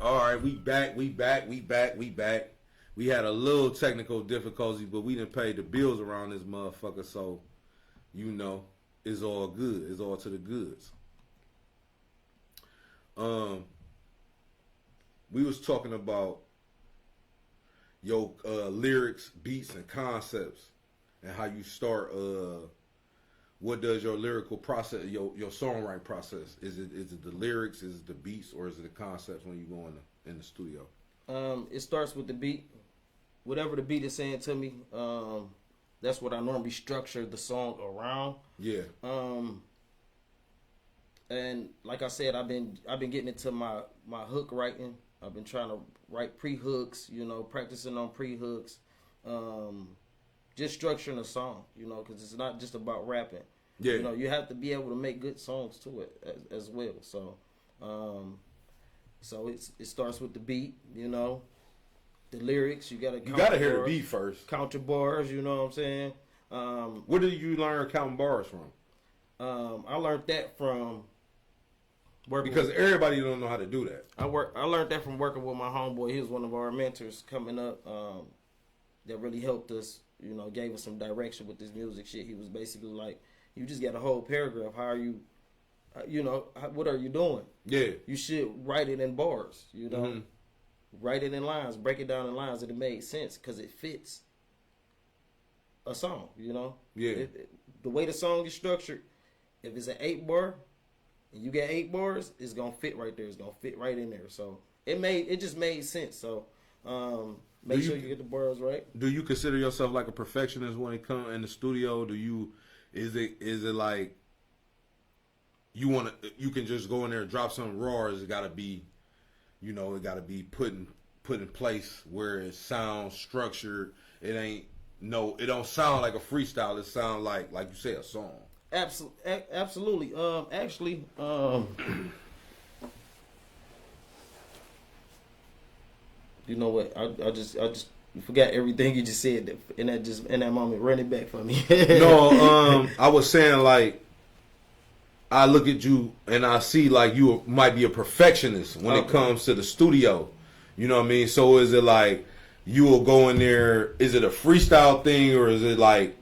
All right, we back. We had a little technical difficulty, but we didn't pay the bills around this motherfucker, so you know it's all good. It's all to the goods. We was talking about your lyrics, beats, and concepts, and how you start. What does your lyrical process, your songwriting process? Is it the lyrics? Is it the beats, or is it the concepts when you go in the studio? It starts with the beat. Whatever the beat is saying to me, that's what I normally structure the song around. Yeah. And like I said, I've been getting into my hook writing. I've been trying to write pre-hooks, practicing on pre-hooks. Just structuring a song, because it's not just about rapping. Yeah. You have to be able to make good songs to it as well. So, it starts with the beat, the lyrics. You gotta hear the beat first. Count your bars. You know what I'm saying? Where did you learn counting bars from? I learned that from working. Because everybody don't know how to do that. I learned that from working with my homeboy. He was one of our mentors coming up. That really helped us. Gave us some direction with this music shit. He was basically like, you just got a whole paragraph. How are you, what are you doing? Yeah. You should write it in bars, Mm-hmm. Write it in lines, break it down in lines, and it made sense because it fits a song, Yeah. The way the song is structured, if it's an 8-bar, and you get 8 bars, it's going to fit right there. It's going to fit right in there. So it just made sense. So, Make sure you get the bars right. Do you consider yourself like a perfectionist when it comes in the studio? Is it like you can just go in there and drop something raw, or is it gotta be, it gotta be put in place where it sounds structured. It don't sound like a freestyle. It sounds like you say, a song. Absolutely. Actually, you know what? I just forgot everything you just said in that moment. Run it back for me. No, I was saying, like, I look at you and I see like you might be a perfectionist when it comes to the studio. You know what I mean? So is it like you will go in there? Is it a freestyle thing, or is it like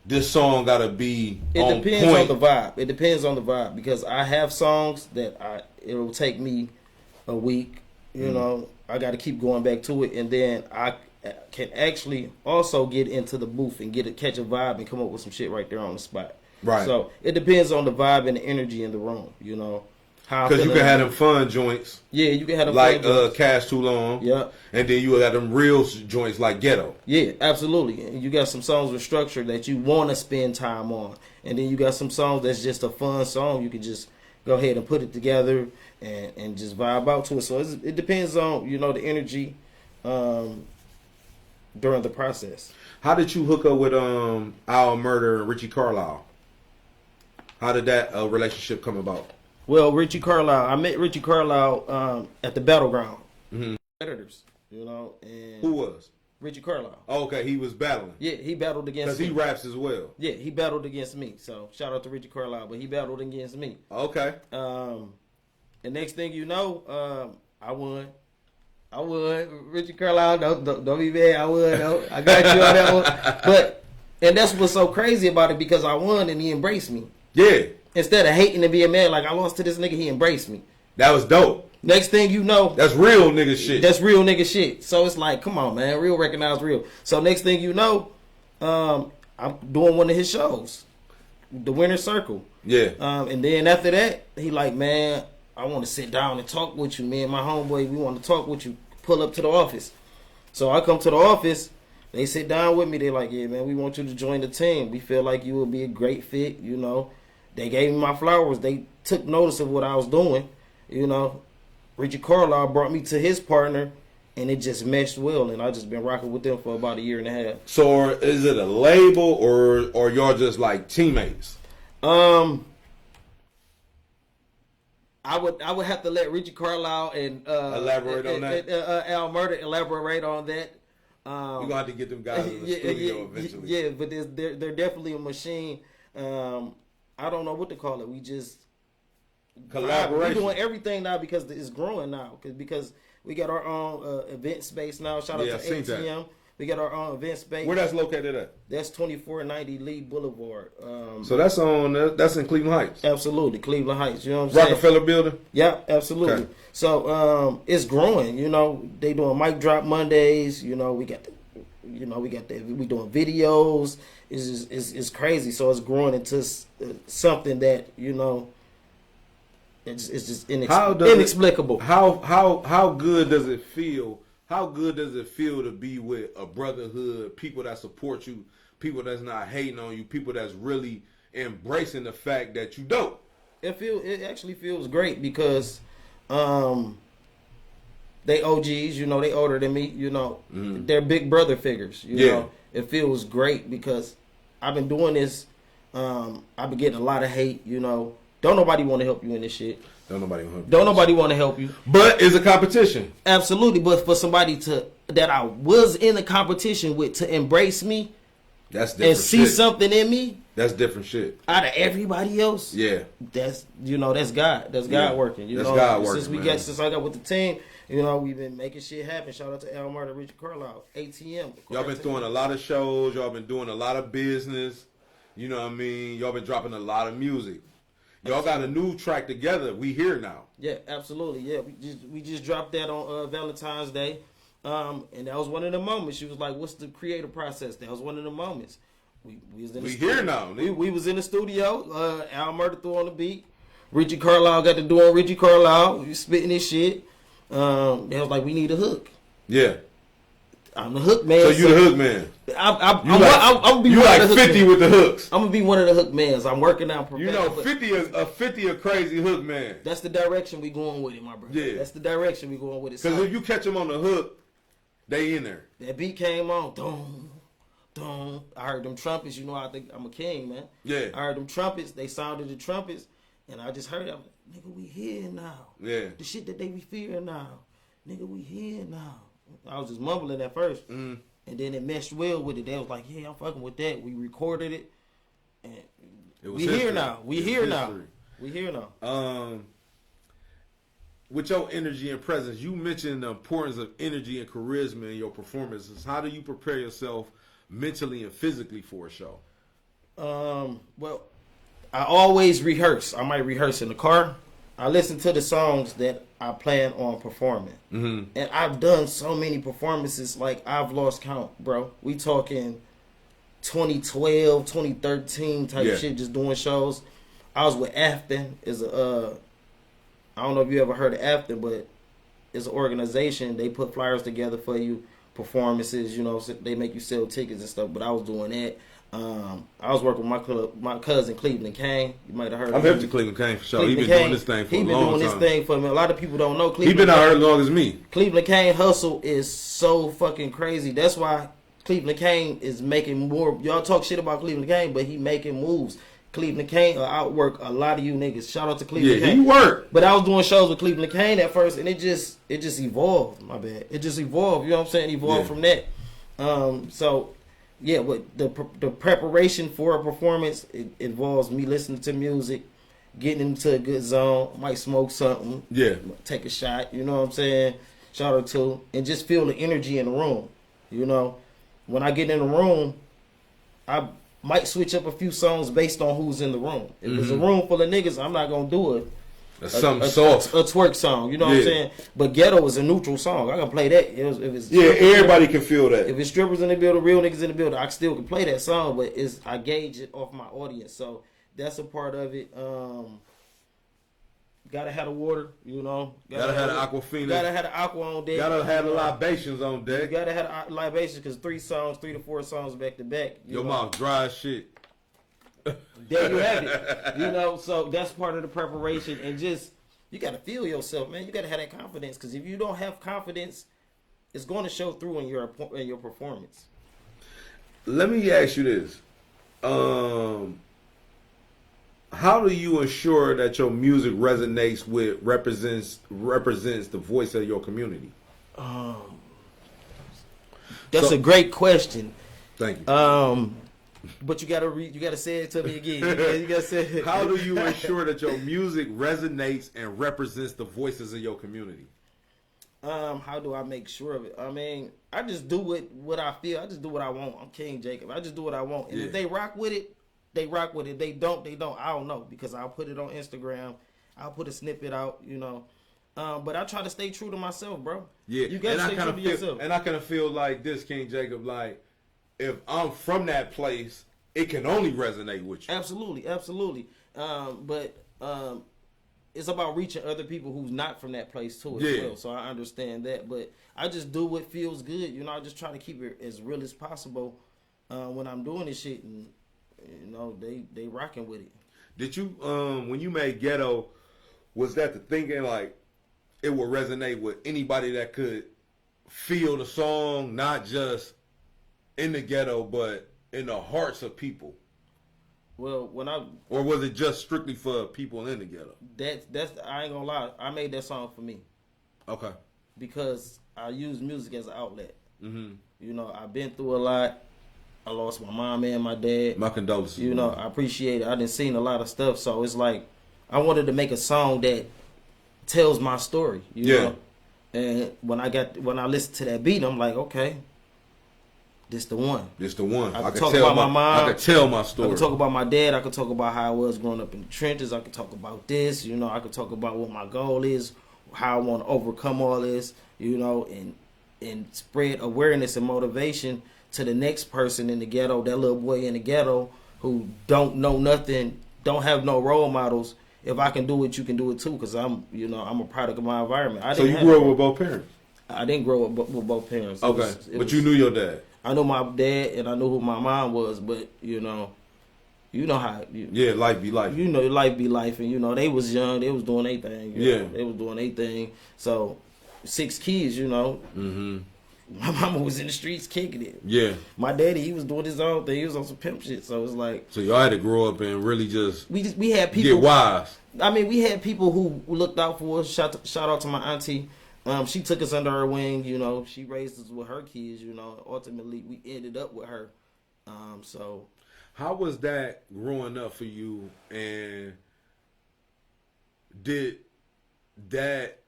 this song gotta be? It depends on the vibe. It depends on the vibe, because I have songs that it'll take me a week. I got to keep going back to it, and then I can actually also get into the booth and catch a vibe and come up with some shit right there on the spot. Right. So it depends on the vibe and the energy in the room. Because you can have them fun joints. Yeah, you can have them like fun joints. Cash Too Long. Yeah. And then you got them real joints like Ghetto. Yeah, absolutely. And you got some songs with structure that you want to spend time on, and then you got some songs that's just a fun song. You can just go ahead and put it together and just vibe out to it. So it depends on, the energy during the process. How did you hook up with Al Murder and Richie Carlisle? How did that relationship come about? Well, Richie Carlisle, I met Richie Carlisle at the Battleground. Mm-hmm. Editors, and who was? Richie Carlisle. Oh, okay, he was battling. Yeah, he battled against me. Because he raps as well. Yeah, he battled against me. So shout out to Richie Carlisle, but he battled against me. Okay. The next thing you know, I won. Richie Carlisle, don't be mad. I won. No. I got you on that one. And that's what's so crazy about it, because I won and he embraced me. Yeah. Instead of hating and being mad, like I lost to this nigga, he embraced me. That was dope. Next thing you know, that's real nigga shit. That's real nigga shit. So it's like, come on, man, real recognize real. So next thing you know, I'm doing one of his shows, the Winner Circle. Yeah. And then after that, he like, man, I want to sit down and talk with you, man. My homeboy, we want to talk with you. Pull up to the office. So I come to the office. They sit down with me. They like, yeah, man, we want you to join the team. We feel like you will be a great fit. They gave me my flowers. They took notice of what I was doing. Richie Carlisle brought me to his partner, and it just meshed well. And I just been rocking with them for about a year and a half. So is it a label or y'all just like teammates? I would have to let Richie Carlisle and elaborate on that. Al Murder elaborate on that. You're gonna have to get them guys in the studio eventually. Yeah, but they're definitely a machine. I don't know what to call it. Collaboration. We doing everything now because it's growing now. Because we got our own event space now. Shout out to ATM. We got our own event space. Where that's located at? That's 2490 Lee Boulevard. So that's that's in Cleveland Heights. Absolutely, Cleveland Heights. You know what I'm saying? Rockefeller Building. Yeah, absolutely. Okay. So it's growing. You know, they doing mic drop Mondays. You know, we doing videos. It's crazy. So it's growing into something that it's just inexplicable. How good does it feel? How good does it feel to be with a brotherhood, people that support you, people that's not hating on you, people that's really embracing the fact that you dope? It actually feels great because they OGs, they older than me, they're big brother figures, you know. It feels great because I've been doing this. I've been getting a lot of hate, Don't nobody want to help you in this shit. Don't nobody want to help you. But it's a competition. Absolutely. But for somebody that I was in a competition with to embrace me, that's different and see something in me, that's different shit. Out of everybody else, that's that's God. That's God working. That's God working. Since I got with the team, we've been making shit happen. Shout out to Al Murder, Richard Carlisle, ATM. Y'all been throwing a lot of shows. Y'all been doing a lot of business. You know what I mean? Y'all been dropping a lot of music. Y'all got a new track together. We here now. Yeah, absolutely. Yeah, we just dropped that on Valentine's Day, and that was one of the moments. She was like, "What's the creative process?" That was one of the moments. We was in the studio. Here now. We was in the studio. Al Murder threw on the beat. Richie Carlisle got to do on Richie Carlisle. We spitting this shit. They was like, "We need a hook." Yeah. I'm the hook man. So you the hook man. I'm gonna be you one like of the 50 hook with the hooks. I'm gonna be one of the hook mans. I'm working out. 50 a crazy hook man. That's the direction we going with it, my brother. Yeah, that's the direction we going with it. Because if you catch them on the hook, they in there. That beat came on. Dum, dum. I heard them trumpets. I think I'm a king, man. Yeah. I heard them trumpets. They sounded the trumpets, and I just heard. I'm like, nigga, we here now. Yeah. The shit that they be fearing now, nigga, we here now. I was just mumbling at first. And then it meshed well with it. They was like, yeah, I'm fucking with that. We recorded it. And we here now. We here now. With your energy and presence, you mentioned the importance of energy and charisma in your performances. How do you prepare yourself mentally and physically for a show? Well, I always rehearse. I might rehearse in the car. I listen to the songs that I plan on performing. Mm-hmm. And I've done so many performances, like I've lost count, bro. We talking 2012, 2013 type shit, just doing shows. I was with Afton. I don't know if you ever heard of Afton, but it's an organization. They put flyers together for you, performances, so they make you sell tickets and stuff. But I was doing that. I was working with my cousin Cleveland Kane. You might have heard of him. I'm hip to Cleveland Kane for sure. He's been doing this thing for a long time. He's been doing this thing for me. A lot of people don't know Cleveland. He's been out here as long as me. Cleveland Kane hustle is so fucking crazy. That's why Cleveland Kane is making more. Y'all talk shit about Cleveland Kane, but he making moves. Cleveland Kane will outwork a lot of you niggas. Shout out to Cleveland Kane. Yeah, he worked. But I was doing shows with Cleveland Kane at first, and it just evolved. My bad. It just evolved. You know what I'm saying? Evolved from that. Yeah, but the preparation for a performance, it involves me listening to music, getting into a good zone. I might smoke something. Yeah. Take a shot. You know what I'm saying? Shout out to, and just feel the energy in the room. When I get in the room, I might switch up a few songs based on who's in the room. If there's a room full of niggas, I'm not gonna do it. Something soft. A twerk song, you know what I'm saying? But Ghetto is a neutral song. I can play that. If it's everybody can feel that. If it's strippers in the building, real niggas in the building, I still can play that song, but I gauge it off my audience. So that's a part of it. Gotta have the water, Gotta have the Aquafina. Gotta have the aqua on deck. Gotta have the libations on deck. Gotta have the libations because 3 to 4 songs back to back. Your mouth dry as shit. There you have it. So that's part of the preparation, and just you gotta feel yourself, man. You gotta have that confidence, because if you don't have confidence, it's going to show through in your performance. Let me ask you this: how do you ensure that your music resonates with represents the voice of your community? That's a great question. Thank you. But you gotta say it to me again. You gotta say it. How do you ensure that your music resonates and represents the voices of your community? How do I make sure of it? I mean, I just do what I feel. I just do what I want. I'm King Jakob. I just do what I want. And if they rock with it, they rock with it. They don't, they don't. I don't know, because I'll put it on Instagram. I'll put a snippet out, you know. But I try to stay true to myself, bro. Yeah, you gotta stay true to yourself. And I kind of feel like this, King Jakob, like, if I'm from that place, it can only resonate with you. Absolutely, absolutely. But it's about reaching other people who's not from that place too as well. So I understand that. But I just do what feels good. You know, I just try to keep it as real as possible when I'm doing this shit. And, you know, they rocking with it. Did you, when you made Ghetto, was that the thinking, like, it would resonate with anybody that could feel the song, not just in the ghetto, but in the hearts of people? Well, or was it just strictly for people in the ghetto? That's I ain't gonna lie. I made that song for me. Okay. Because I use music as an outlet. Mm-hmm. You know, I've been through a lot. I lost my mom and my dad. My condolences. You know, I appreciate it. I done seen a lot of stuff, so it's like I wanted to make a song that tells my story. You know? And when I listened to that beat, I'm like, okay, this the one. This the one. I could talk about my mom. I could tell my story. I could talk about my dad. I could talk about how I was growing up in the trenches. I could talk about this. You know, I could talk about what my goal is, how I want to overcome all this. You know, and spread awareness and motivation to the next person in the ghetto, that little boy in the ghetto who don't know nothing, don't have no role models. If I can do it, you can do it too. Because I'm a product of my environment. So you grew up with both parents? I didn't grow up with both parents. Okay, but you knew your dad. I knew my dad and I knew who my mom was, but you know how. Life be life. You know, life be life, and you know they was young, they was doing their thing. They was doing their thing. So 6 kids, you know. Mm-hmm. My mama was in the streets kicking it. Yeah. My daddy, he was doing his own thing. He was on some pimp shit. So it's like. So y'all had to grow up and really just. We had people. Get wise. I mean, we had people who looked out for us. Shout out to my auntie. She took us under her wing. You know, she raised us with her kids. You know, ultimately we ended up with her. So. How was that growing up for you? And did that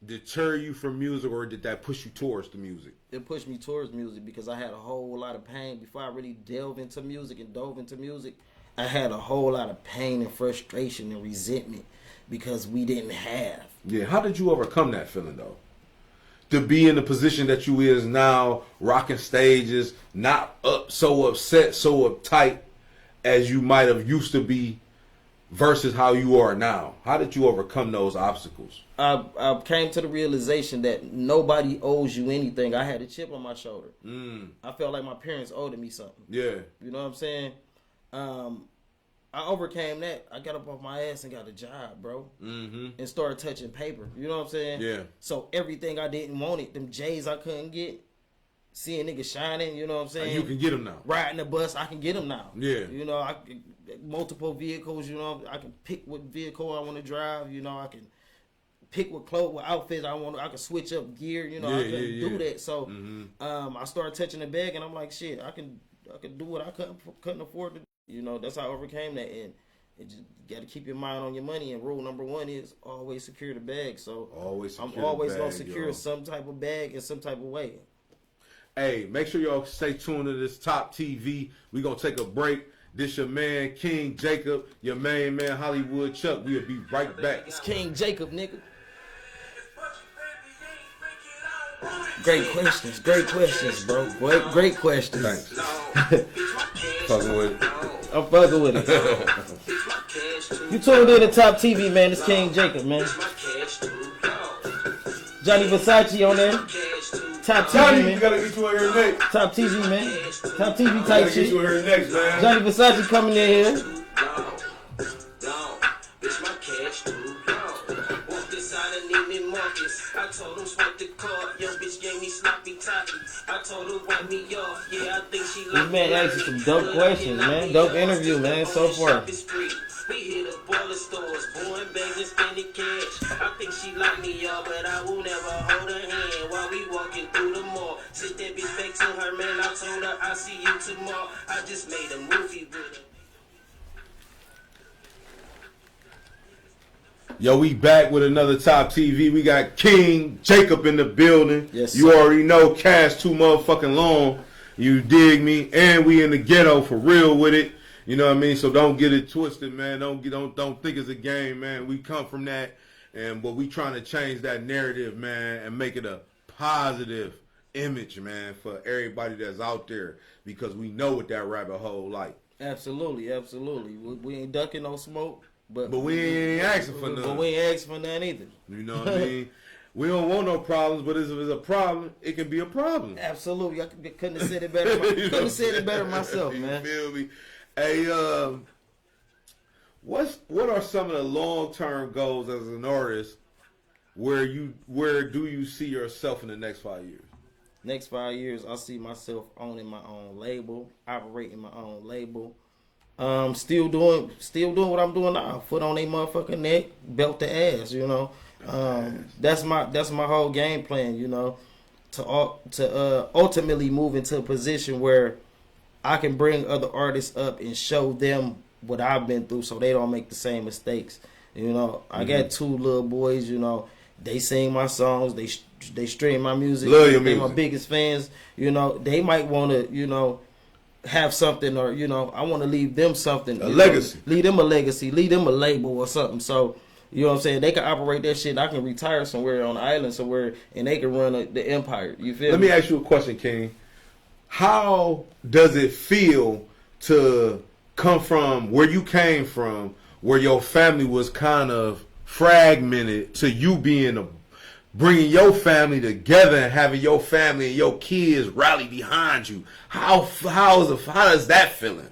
deter you from music, or did that push you towards the music? It pushed me towards music because I had a whole lot of pain before I really dove into music. I had a whole lot of pain and frustration and resentment because we didn't have. Yeah, how did you overcome that feeling though? To be in the position that you is now, rocking stages, not so upset, so uptight as you might have used to be, versus how you are now. How did you overcome those obstacles? I came to the realization that nobody owes you anything. I had a chip on my shoulder. I felt like my parents owed me something. Yeah. You know what I'm saying? I overcame that. I got up off my ass and got a job, bro. Mm-hmm. And started touching paper. You know what I'm saying? Yeah. So everything I didn't want it, them J's I couldn't get, seeing niggas shining, you know what I'm saying? You can get them now. Riding the bus, I can get them now. Yeah. You know, multiple vehicles, you know, I can pick what vehicle I want to drive, you know, I can pick what outfits I want. I can switch up gear, you know, I can do that. So I started touching the bag and I'm like, shit, I can do what I couldn't afford to do. You know, that's how I overcame that. And it just got to keep your mind on your money. And rule number 1 is always secure the bag. So I'm always going to secure some type of bag in some type of way. Hey, make sure y'all stay tuned to this Toptv. We going to take a break. This your man, King Jakob, your main man, Hollywood Chuck. We'll be right back. It's King Jakob, nigga. Great questions, bro. Great questions. Thanks. Fucking with it. I'm fucking with it. You tuned in to Toptv, man. It's King Jakob, man. Johnny Versace on there. Toptv, Johnny, man. You gotta get you on here next. Toptv, man. Toptv type shit. Get you on here next, man. Johnny Versace coming in here. I told him smoke the car, yo bitch gave me sloppy toppy. I told her wipe me off, yeah I think she like. This man asked you some dope questions, man. Dope interview, man. So far. We hit up all the stores, pouring bags and spending cash. I think she like me, y'all, but I will never hold her hand while we walking through the mall. Sit that bitch back to to her, man, I told her I'll see you tomorrow. I just made a movie with her. Yo, we back with another Top TV. We got King Jakob in the building. Yes, you sir. already know, cash too motherfucking long. You dig me? And we in the ghetto for real with it. You know what I mean? So don't get it twisted, man. Don't think it's a game, man. We come from that, but we trying to change that narrative, man, and make it a positive image, man, for everybody that's out there, because we know what that rabbit hole like. Absolutely. We ain't ducking no smoke. But we ain't asking for nothing. But we ain't asking for nothing either. You know what I mean? We don't want no problems, but if it's a problem, it can be a problem. Absolutely. I couldn't have said it better. Couldn't have said it better myself, man. You feel me? Hey, what are some of the long-term goals as an artist? Where do you see yourself in the next 5 years? Next 5 years, I see myself owning my own label, operating my own label. Still doing what I'm doing now. Foot on a motherfucking neck, belt the ass. You know, that's my whole game plan. You know, to ultimately move into a position where I can bring other artists up and show them what I've been through, so they don't make the same mistakes. You know, I got two little boys. You know, they sing my songs. They stream my music. Love your They're music. my biggest fans. You know, they might want to, have something, or I want to leave them something, legacy. Leave them a legacy, leave them a label or something. So you know what I'm saying, they can operate that shit. I can retire somewhere on the island somewhere, and they can run the empire. You feel Let me ask you a question, King. How does it feel to come from where you came from, where your family was kind of fragmented, to you bringing your family together and having your family and your kids rally behind you? How does that feeling?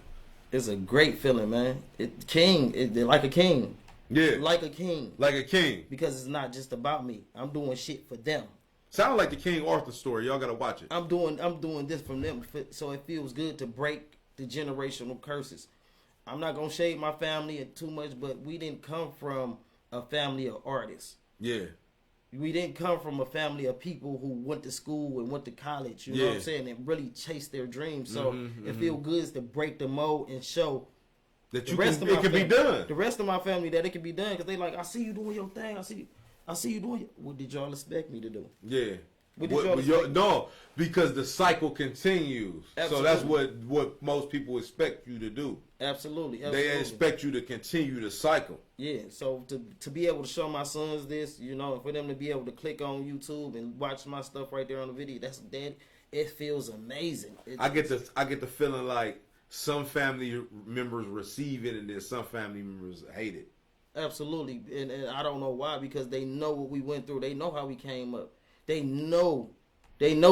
It's a great feeling, man. They're like a king. Yeah, Like a king. like a king. Because it's not just about me. I'm doing shit for them. Sound like the King Arthur story. Y'all gotta watch it. I'm doing this from them, so it feels good to break the generational curses. I'm not gonna shade my family too much, but we didn't come from a family of artists. Yeah, We didn't come from a family of people who went to school and went to college, you know what I'm saying, and really chased their dreams. So it feels good to break the mold and show that it can be done. The rest of my family that it can be done, because they like, I see you doing your thing. I see you doing it. What did y'all expect me to do? Yeah. What did y'all expect? No, because the cycle continues. Absolutely. So that's what most people expect you to do. Absolutely. They expect you to continue the cycle. Yeah, so to be able to show my sons this, for them to be able to click on YouTube and watch my stuff right there on the video, it feels amazing. I get the feeling like some family members receive it and then some family members hate it. Absolutely, and I don't know why, because they know what we went through. They know how we came up. They know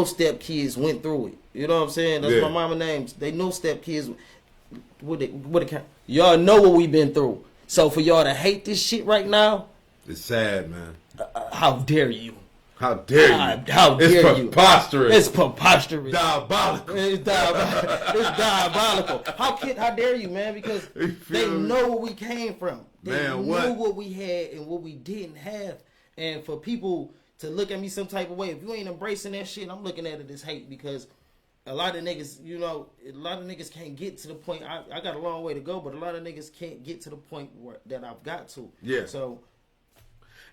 step kids went through it. You know what I'm saying? That's my mama names. They know step kids. Y'all know what we've been through. So for y'all to hate this shit right now, It's sad, man. how dare you? How dare you? How dare you? It's preposterous. It's preposterous. Diabolical. It's diabolical. How dare you, man? Because they know where we came from. They know what we had and what we didn't have. And for people to look at me some type of way, if you ain't embracing that shit, I'm looking at it as hate, because a lot of niggas can't get to the point. I got a long way to go, but a lot of niggas can't get to the point that I've got to. Yeah. So,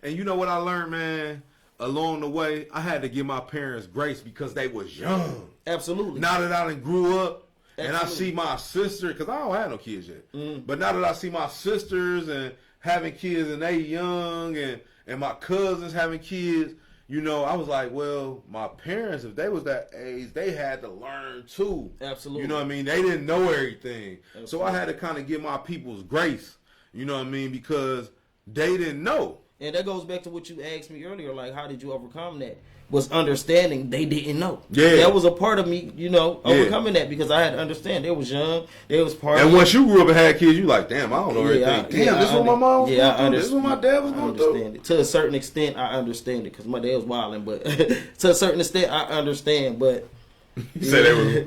and you know what I learned, man? Along the way, I had to give my parents grace because they was young. absolutely. Now that I done grew up, and I Absolutely. see my sister, because I don't have no kids yet. But now that I see my sisters and having kids and they young, and my cousins having kids, I was like, well, my parents, if they was that age, they had to learn too. Absolutely. You know what I mean? They didn't know everything. Absolutely. So I had to kind of give my people's grace, you know what I mean? Because they didn't know. And that goes back to what you asked me earlier, like, how did you overcome that? Was understanding they didn't know. Yeah. That was a part of me, overcoming that, because I had to understand. They was young. They was part And of once you grew up and had kids, you like, damn, I don't know everything. This is what my mom was going through. This is what my dad was going through. Understand it. To a certain extent, I understand it, because my dad was wilding, but to a certain extent, I understand, but... You said they was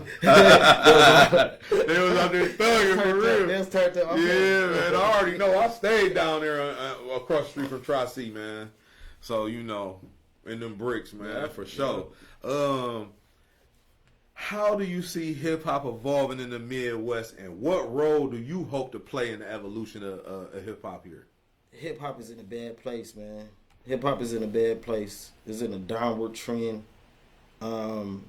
out there thugging for real. That's turned up. Yeah, man. I already know. I stayed down there across the street from Tri-C, man. So, in them bricks, man, for sure. How do you see hip hop evolving in the Midwest, and what role do you hope to play in the evolution of hip hop here? Hip hop is in a bad place, man. Hip hop is in a bad place. It's in a downward trend. The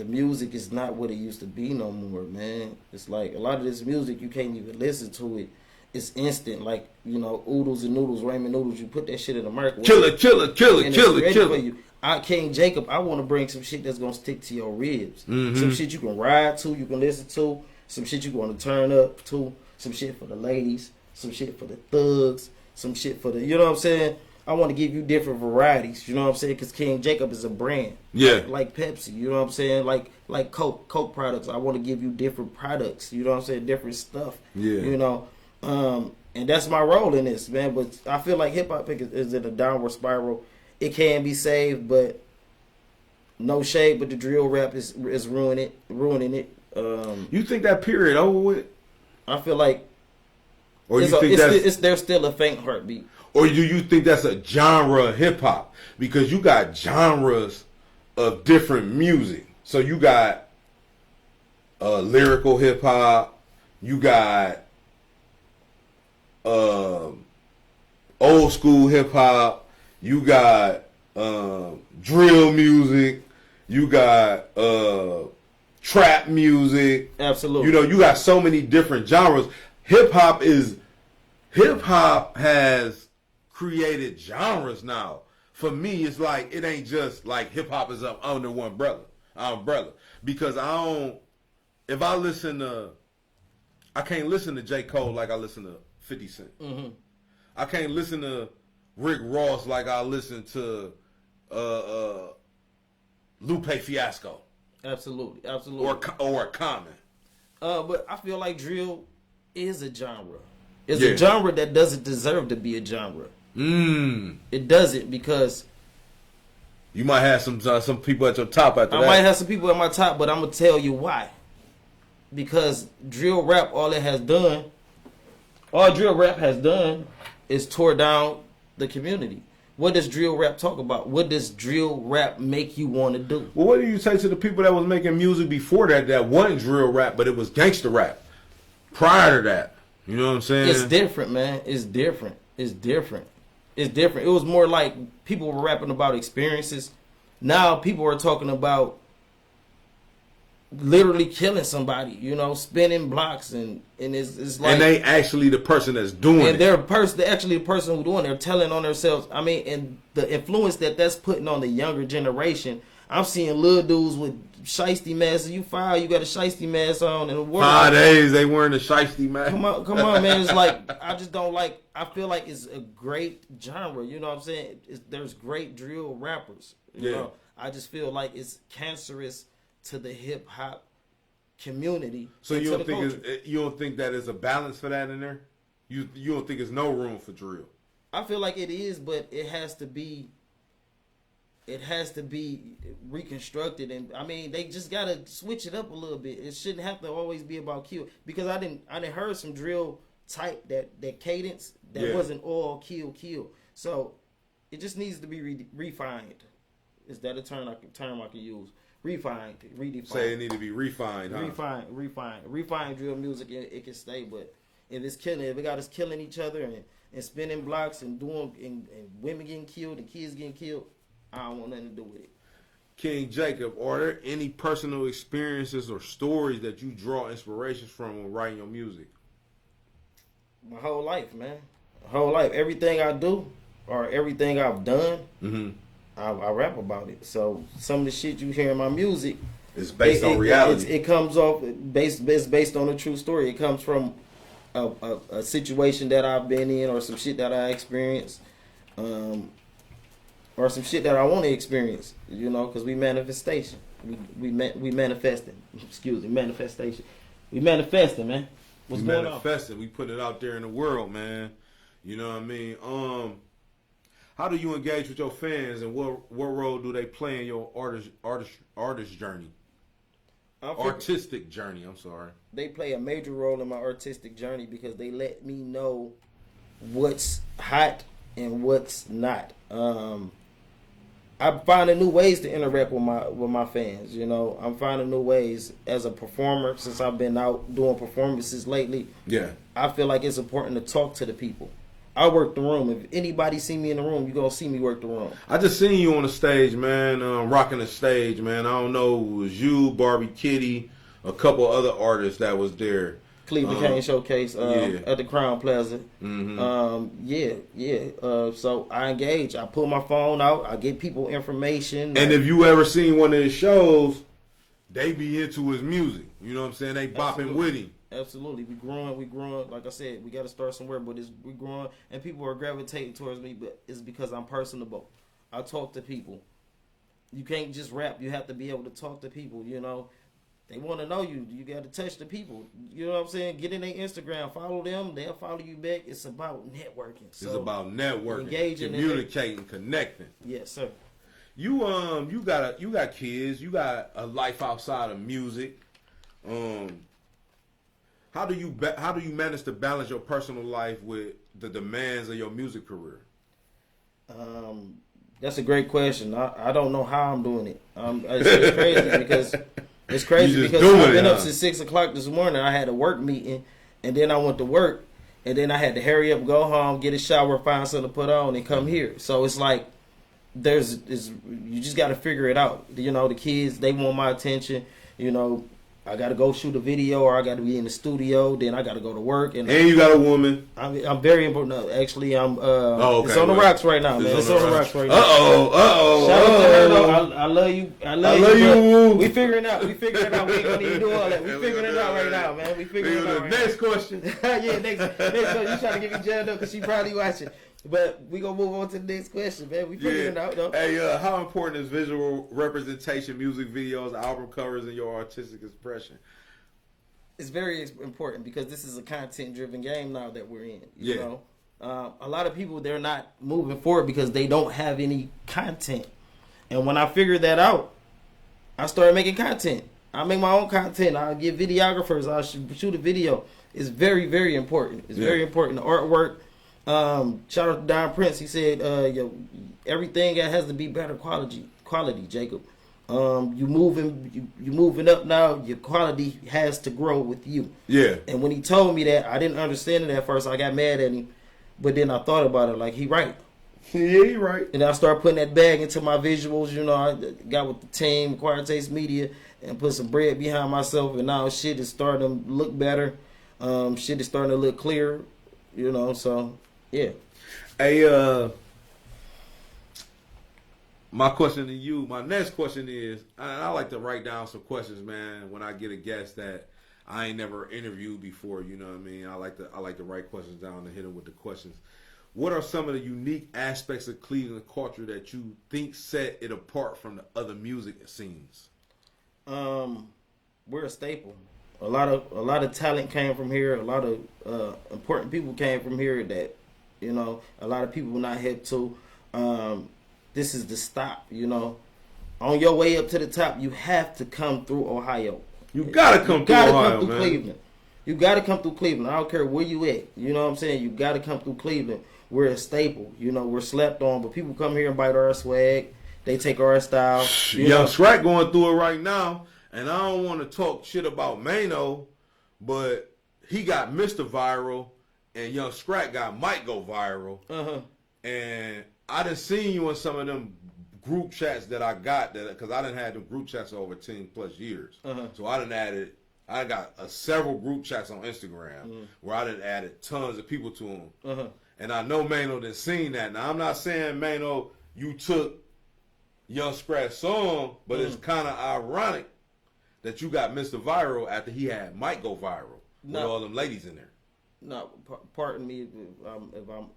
music is not what it used to be no more, man. It's like a lot of this music, you can't even listen to it. It's instant, like, you know, oodles and noodles, ramen noodles. You put that shit in the microwave. Kill it. And it's ready for you. King Jakob, I want to bring some shit that's going to stick to your ribs. Mm-hmm. Some shit you can ride to, you can listen to. Some shit you want to turn up to. Some shit for the ladies. Some shit for the thugs. Some shit for the, you know what I'm saying? I want to give you different varieties, you know what I'm saying? Because King Jakob is a brand. Yeah. Like Pepsi, you know what I'm saying? Like Coke products. I want to give you different products, you know what I'm saying? Different stuff. Yeah. You know? And that's my role in this, man. But I feel like hip-hop is in a downward spiral. It can be saved, but no shade, but the drill rap is ruining it. You think that period over with? I feel like Or you think there's still a faint heartbeat. Or do you think that's a genre of hip hop? Because you got genres of different music. So you got lyrical hip hop. You got old school hip hop. You got drill music. You got trap music. Absolutely. You know, you got so many different genres. Hip hop has created genres now. For me, it's like it ain't just like hip hop is up under one umbrella. Because I can't listen to J. Cole like I listen to 50 Cent. Mm-hmm. I can't listen to Rick Ross like I listen to Lupe Fiasco. Absolutely. Or Common. But I feel like drill is a genre. It's a genre that doesn't deserve to be a genre. It doesn't, because you might have some people at your top after that. I might have some people at my top, but I'm gonna tell you why. Because drill rap, all drill rap has done is tore down the community. What does drill rap talk about? What does drill rap make you want to do? Well, what do you say to the people that was making music before that wasn't drill rap, but it was gangster rap prior to that? You know what I'm saying? It's different, man. It's different. It was more like people were rapping about experiences. Now people are talking about literally killing somebody, you know, spinning blocks, and it's like, and they actually the person that's doing it. And they're actually the person who's doing it. They're telling on themselves. I mean, and the influence that's putting on the younger generation. I'm seeing little dudes with shiesty masks. You foul, you got a shiesty mask on, and 5 days they wearing a shiesty mask. Come on, man. It's like, I just don't like. I feel like it's a great genre. You know what I'm saying? There's great drill rappers. You know? I just feel like it's cancerous to the hip hop community. So you don't think that is a balance for that in there? You don't think there's no room for drill? I feel like it is, but it has to be reconstructed, and I mean they just gotta switch it up a little bit. It shouldn't have to always be about kill, because I didn't heard some drill type that cadence that wasn't all kill. So it just needs to be refined. Is that a term I can use? Refined, redefined. Say it need to be refined, huh? Refined drill music. It can stay, but if it got us killing each other and spinning blocks and and women getting killed and kids getting killed, I don't want nothing to do with it. King Jakob, are there any personal experiences or stories that you draw inspirations from when writing your music? My whole life, man. My whole life. Everything I do or everything I've done, I rap about it. So some of the shit you hear in my music is based on reality. It comes off based on a true story. It comes from a situation that I've been in, or some shit that I experienced. Or some shit that I want to experience, you know, because we manifestation. We manifesting. Excuse me, manifestation. We manifesting, man. What's going on? Manifesting. We put it out there in the world, man. You know what I mean? How do you engage with your fans, and what role do they play in your artist journey? Artistic journey. I'm sorry. They play a major role in my artistic journey because they let me know what's hot and what's not. I'm finding new ways to interact with my fans. You know, I'm finding new ways as a performer since I've been out doing performances lately. Yeah. I feel like it's important to talk to the people. I work the room. If anybody see me in the room, you gonna see me work the room. I just seen you on the stage, man, rocking the stage, man. I don't know, it was you, Barbie Kitty, a couple other artists that was there. Cleveland Kane Showcase at the Crown Plaza. Mm-hmm. So I engage. I pull my phone out. I get people information. And if you ever seen one of his shows, they be into his music. You know what I'm saying? They bopping with him. Absolutely. We growing. Like I said, we got to start somewhere, but we growing. And people are gravitating towards me, but it's because I'm personable. I talk to people. You can't just rap. You have to be able to talk to people, you know. They want to know you. You got to touch the people. You know what I'm saying? Get in their Instagram. Follow them. They'll follow you back. It's about networking. So it's about networking, engaging, communicating, connecting. Yes, sir. You got kids. You got a life outside of music. How do you manage to balance your personal life with the demands of your music career? That's a great question. I don't know how I'm doing it. It's crazy because. It's crazy because I've been up since 6 o'clock this morning. I had a work meeting, and then I went to work, and then I had to hurry up, go home, get a shower, find something to put on, and come here. So it's like you just got to figure it out. You know, the kids, they want my attention. You know, I got to go shoot a video, or I got to be in the studio. Then I got to go to work. And you got a woman. I'm very important. No, actually, I'm. Okay, it's on the rocks right now, man. It's on the rocks right now. Uh-oh. Shout out to her, though. I love you. I love you. We figuring it out. We ain't gonna even do all that. We figuring it out right now, man. We figuring it out right next question. Yeah, next question. You trying to get me jammed up because she probably watching. But we gonna move on to the next question, man. We figuring it out, though. Hey, how important is visual representation, music videos, album covers, and your artistic expression? It's very important because this is a content-driven game now that we're in. You know, a lot of people, they're not moving forward because they don't have any content. And when I figured that out, I started making content. I make my own content. I get videographers. I shoot a video. It's very, very important. It's very important. The artwork. Shout out to Don Prince. He said, everything has to be better quality, Jacob. You moving up now. Your quality has to grow with you. Yeah. And when he told me that, I didn't understand it at first. I got mad at him, but then I thought about it. Like, he right. Yeah, he right. And I started putting that bag into my visuals. You know, I got with the team, Acquired Taste Media, and put some bread behind myself. And now shit is starting to look better. Shit is starting to look clear. You know, so yeah. Hey, my question to you, my next question is, I like to write down some questions, man, when I get a guest that I ain't never interviewed before. You know what I mean? I like to write questions down and hit them with the questions. What are some of the unique aspects of Cleveland culture that you think set it apart from the other music scenes? We're a staple. A lot of talent came from here. A lot of important people came from here that, you know, a lot of people not hip to. This is the stop, you know. On your way up to the top, you have to come through Ohio. You gotta come through Ohio, man. Cleveland. You gotta come through Cleveland. I don't care where you at. You know what I'm saying? You gotta come through Cleveland. We're a staple. You know, we're slept on, but people come here and bite our swag. They take our style. Young Strack going through it right now, and I don't want to talk shit about Mano, but he got Mr. Viral, and Young Strack got Might Go Viral. And I done seen you in some of them group chats that I got, because I done had them group chats over 10 plus years. So I got several group chats on Instagram where I done added tons of people to them. And I know Mano done seen that. Now, I'm not saying, Mano, you took Young Scratch's song, but it's kind of ironic that you got Mr. Viral after he had Might Go Viral with all them ladies in there. No, pardon me if I'm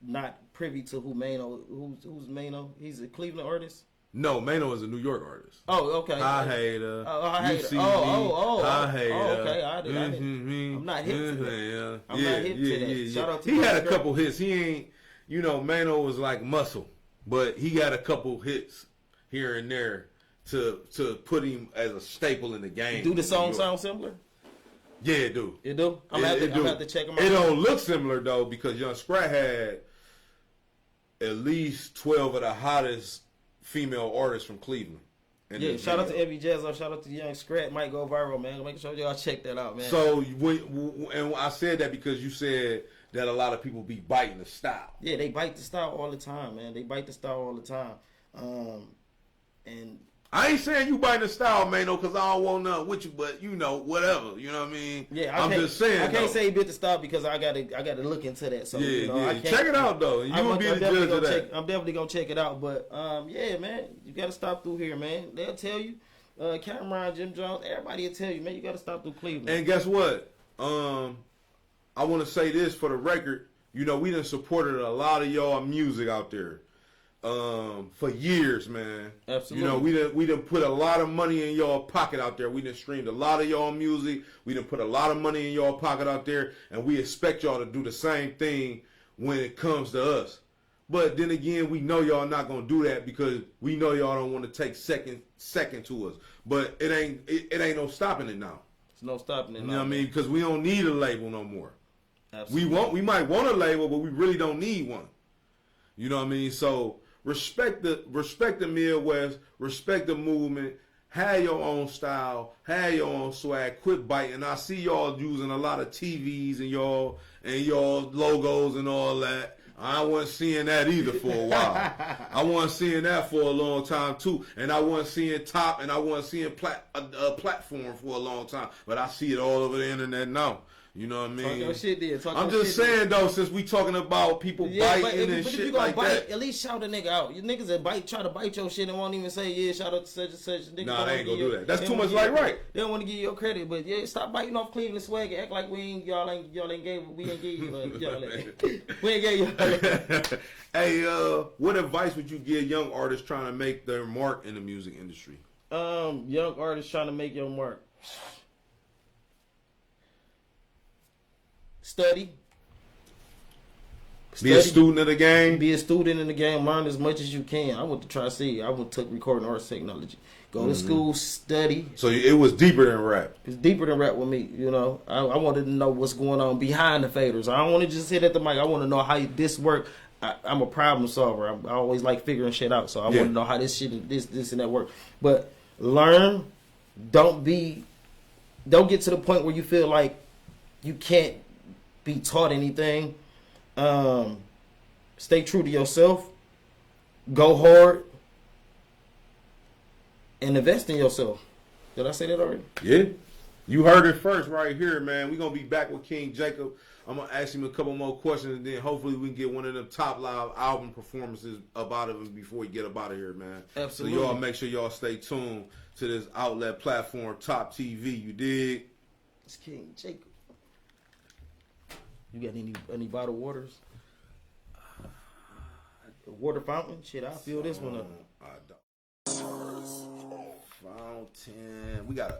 not privy to who Mano, who's Mano? He's a Cleveland artist? No, Mano is a New York artist. Oh, okay. I hate her. I hate her. I hate her. Okay, I'm not hip to that. I'm not hip to that. Shout out to he had a couple hits. He ain't, you know, Mano was like muscle, but he got a couple hits here and there to put him as a staple in the game. Do the song sound similar? Yeah, it do. It do? I'm going to have to check them out. It don't look similar, though, because Young Scrat had at least 12 of the hottest female artists from Cleveland. in Yeah, this shout out to video. Evie Jazzo, shout out to Young Scrap, might go viral, man. Make sure y'all check that out, man. So, and I said that because you said that a lot of people be biting the style. Yeah, they bite the style all the time, man. They bite the style all the time. And I ain't saying you biting the style, man, no, because I don't want nothing with you, but you know, whatever. You know what I mean? yeah, I'm just saying. I can't though. say he bit the style because I gotta look into that. So Yeah, you know, I yeah. can't, Check it out though. You will be the judge of that. I'm definitely gonna check it out. But yeah, man, you gotta stop through here, man. They'll tell you. Cameron, Jim Jones, everybody will tell you, man, you gotta stop through Cleveland. And guess what? I want to say this for the record. You know, we done supported a lot of y'all music out there for years, man. Absolutely. You know, we done put a lot of money in y'all pocket out there. We done streamed a lot of y'all music. We done put a lot of money in y'all pocket out there, and we expect y'all to do the same thing when it comes to us. But then again, we know y'all not gonna do that because we know y'all don't want to take second to us. But it ain't no stopping it now. There's no stopping it. You know what I mean? Because we don't need a label no more. Absolutely. We might want a label, but we really don't need one. You know what I mean? So respect the Midwest, respect the movement, have your own style, have your own swag, quit biting. I see y'all using a lot of TVs and y'all logos and all that. I wasn't seeing that either for a while. I wasn't seeing that for a long time too, and I wasn't seeing Top, and I wasn't seeing platform for a long time. But I see it all over the internet now. You know what I mean? Talk your shit then. I'm just saying though, since we talking about people biting and but shit if you gonna like bite, that. at least shout a nigga out. You niggas that try to bite your shit and won't even say, yeah, shout out to such and such. Niggas Nah, they ain't gonna give do that. That's they too don't much wanna like give- right. They don't want to give you your credit, but yeah, stop biting off Cleveland swag and act like y'all ain't gave you we ain't gave y'all. Hey, what advice would you give young artists trying to make their mark in the music industry? Young artists trying to make your mark. Study. Be a student of the game. Be a student in the game. Learn as much as you can. I went to Tri-C. I took recording arts technology. Go to school, study. So it was deeper than rap. It's deeper than rap with me. You know, I wanted to know what's going on behind the faders. I don't want to just sit at the mic. I want to know how this work. I'm a problem solver. I always like figuring shit out. So I want to know how this shit, this and that work. But learn. Don't get to the point where you feel like you can't be taught anything. Stay true to yourself. Go hard. And invest in yourself. Did I say that already? Yeah. You heard it first right here, man. We're going to be back with King Jakob. I'm going to ask him a couple more questions, and then hopefully we can get one of them top live album performances up out of him before we get up out of here, man. Absolutely. So y'all make sure y'all stay tuned to this outlet platform, Toptv. You dig? It's King Jakob. You got any bottled waters? Water fountain? Shit, I'll fill this one up. I don't. Fountain. We got a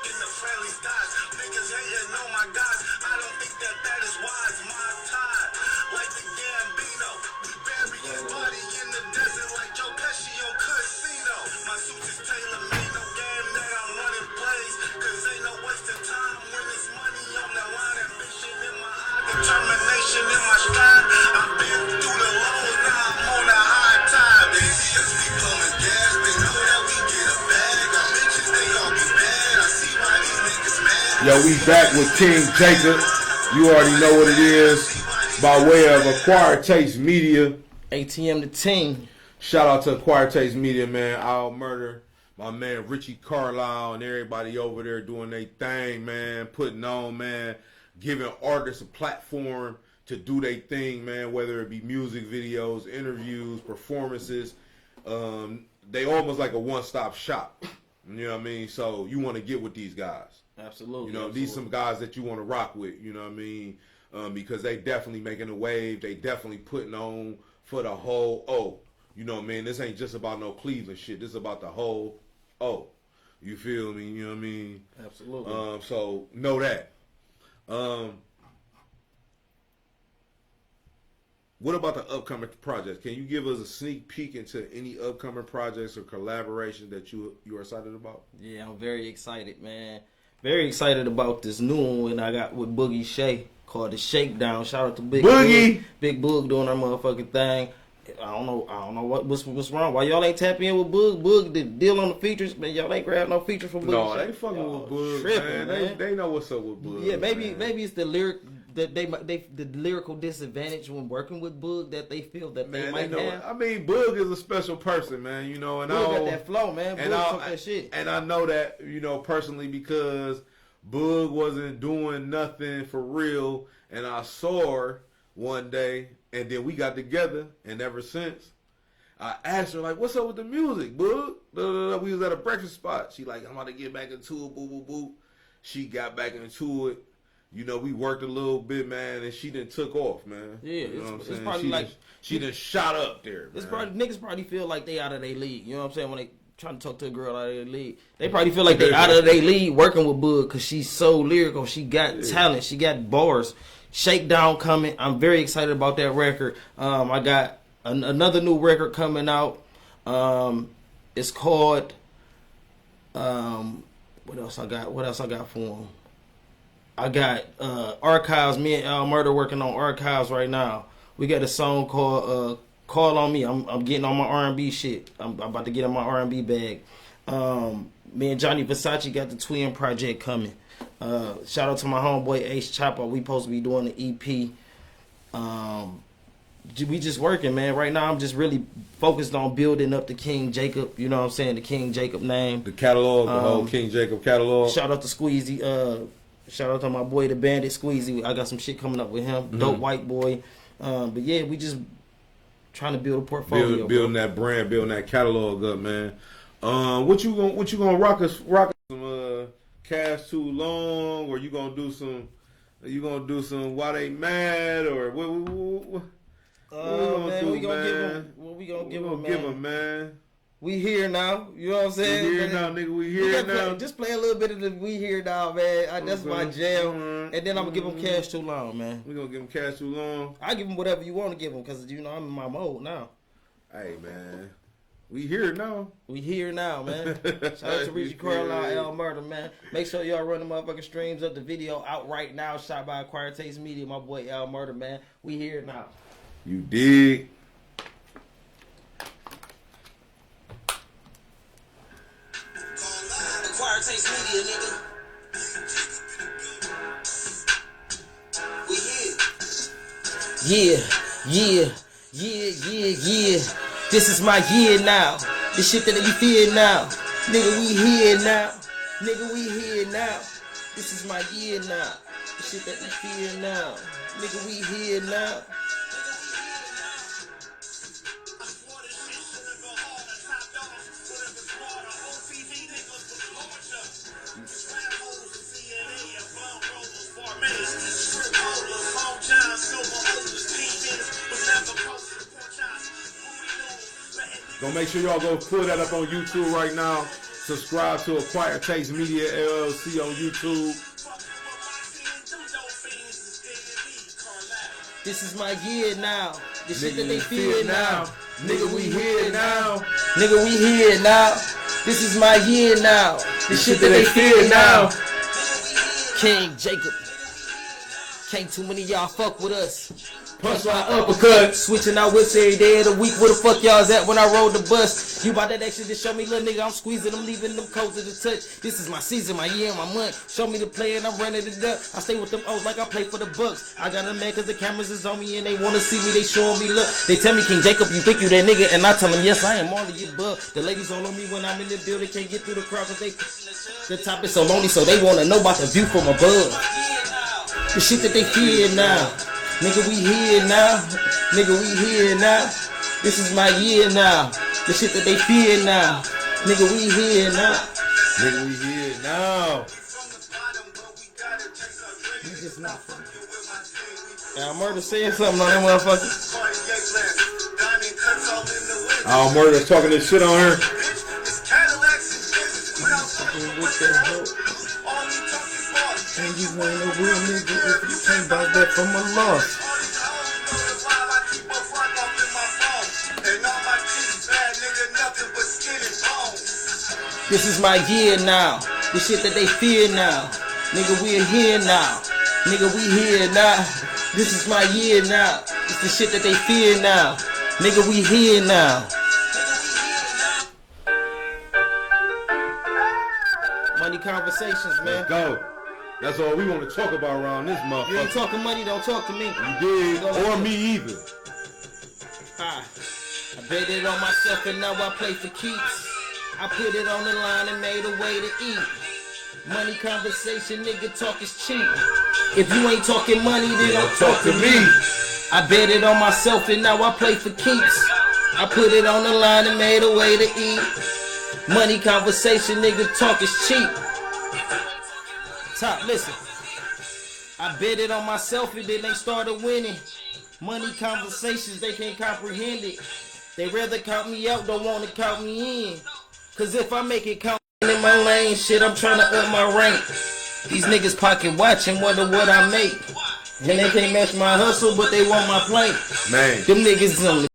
in the friendly skies. Niggas hating on my guys. I don't think that is wise. My tide, like the Gambino. We bury his body in the desert like Joe Pesci on Casino. My suit is tailor-made, no game that I'm running plays. Cause ain't no wasting time when it's money on the line. Ambition in my eye, determination in my stride. I've been through the lows, now I'm on the high tide. They see us, we blowing gas. They know that we get a bag. Our bitches, they gon' be bad. I see why these niggas mad. Yo, we back with King Jakob. You already know what it is. By way of Acquired Taste Media. ATM the team. Shout out to Acquired Taste Media, man. I'll murder my man Richie Carlisle and everybody over there doing their thing, man. Putting on, man. Giving artists a platform to do their thing, man. Whether it be music videos, interviews, performances. They almost like a one-stop shop. You know what I mean? So you want to get with these guys. Absolutely. You know, these some guys that you want to rock with. You know what I mean? Because they definitely making a wave. They definitely putting on for the whole O. You know what I mean? This ain't just about no Cleveland shit. This is about the whole O. You feel me? You know what I mean? Absolutely. So know that. What about the upcoming projects? Can you give us a sneak peek into any upcoming projects or collaborations that you are excited about? Yeah, I'm very excited, man. Very excited about this new one I got with Boogie Shay called The Shakedown. Shout out to Big Boogie. Big Boog doing our motherfucking thing. I don't know what's wrong. Why y'all ain't tap in with Boog? Boog the deal on the features, man. Y'all ain't grab no features from Boogie. No, Shay. they fucking with Boog, tripping, man. They know what's up with Boog. Yeah, maybe man. it's the lyric that they the lyrical disadvantage when working with Boog that they feel that Man, they might know, have. I mean, Boog is a special person, man. You know, and Boog I got that flow, man. Boog talk that shit. And I know that, you know, personally because Boog wasn't doing nothing for real, and I saw her one day, and then we got together, and ever since, I asked her, like, what's up with the music, Boog? We was at a breakfast spot. She like, I'm about to get back into it, boo, boo, boo. She got back into it. You know, we worked a little bit, man, and she done took off, man. Yeah, you know what I'm it's saying? probably She done shot up there, It's man. probably niggas probably feel like they out of their league. You know what I'm saying? When they trying to talk to a girl out of their league, they probably feel like they out of their league working with Boog because she's so lyrical. She got talent. She got bars. Shakedown coming. I'm very excited about that record. I got another new record coming out. It's called. What else I got? What else I got for him? I got Archives. Me and Al Murder working on Archives right now. We got a song called Call on Me. I'm getting on my R&B shit. I'm about to get in my R&B bag. Me and Johnny Versace got the Twin Project coming. Shout out to my homeboy Ace Chopper. We supposed to be doing the EP. We just working, man. Right now I'm just really focused on building up the King Jakob. You know what I'm saying? The King Jakob name. The catalog, the whole King Jakob catalog. Shout out to Squeezy. Shout out to my boy, the Bandit Squeezy. I got some shit coming up with him. Mm-hmm. Dope white boy. But yeah, we just trying to build a portfolio. Building that brand, building that catalog up, man. What you gonna rock us some Cash Too Long, or you gonna do some Why They Mad, or what Man, we gonna give him. What we gonna give him, man? We here now. You know what I'm saying? We here now, nigga. We here now. Just play a little bit of the We Here Now, man. That's my jam. Mm-hmm. And then I'm gonna give him Cash Too Long, man. We gonna give him Cash Too Long. I give him whatever you want to give him because you know I'm in my mode now. Hey, man. We here now. We here now, man. Shout out to Richie Carlisle, Al Murder, man. Make sure y'all run the motherfucking streams up. The video out right now, shot by Acquired Taste Media. My boy Al Murder, man. We here now. You dig? Acquired Taste Media, nigga. We here. Yeah. This is my year now. The shit that you feel now. Nigga, we here now. This is my year now. The shit that you feel now. Nigga, we here now. Gonna make sure y'all go pull that up on YouTube right now. Subscribe to Acquired Taste Media LLC on YouTube. This is my year now. The shit Nigga, that they we fear here now. Nigga, we here now. Nigga, we here now. This is my year now. The shit that they fear now. King Jakob. Can't too many of y'all fuck with us. Punchline uppercut. Switching out whips every day of the week. Where the fuck y'all's at when I roll the bus? You bout that action to show me, little nigga. I'm squeezing them, leaving them codes to the touch. This is my season, my year, my month. Show me the play and I'm running it up. I stay with them O's like I play for the Bucks. I got them mad cause the cameras is on me and they wanna see me. They showing me look. They tell me, King Jakob, you think you that nigga? And I tell them, yes, I am all of you above. The ladies all on me when I'm in the building. Can't get through the crowd cause the top is so lonely. So they wanna know about the view from above. The shit that they fear now. Nigga, we here now. Nigga, we here now. This is my year now. The shit that they fear now. Nigga, we here now. Nigga, we here now. Niggas not from now, Murder saying something on that motherfucker. Oh, Murder's talking this shit on her. And you ain't a real nigga if you can't buy that from a loss. This is my year now. The shit that they fear now. Nigga, we're here now. Nigga, we here now. This is my year now. It's the shit that they fear now. Nigga, we here now. Money conversations, man. Let's go. That's all we want to talk about around this motherfucker. You ain't talking money, don't talk to me. You did, or me either. I bet it on myself and now I play for keeps. I put it on the line and made a way to eat. Money conversation, nigga, talk is cheap. If you ain't talking money, then don't talk to me. I bet it on myself and now I play for keeps. I put it on the line and made a way to eat. Money conversation, nigga, talk is cheap. Top, listen. I bet it on myself and then they started winning. Money conversations, they can't comprehend it. They rather count me out, don't want to count me in. Cause if I make it count in my lane, shit, I'm trying to up my rank. These niggas pocket watch and wonder what I make. And they can't match my hustle, but they want my plate. Man. Them niggas only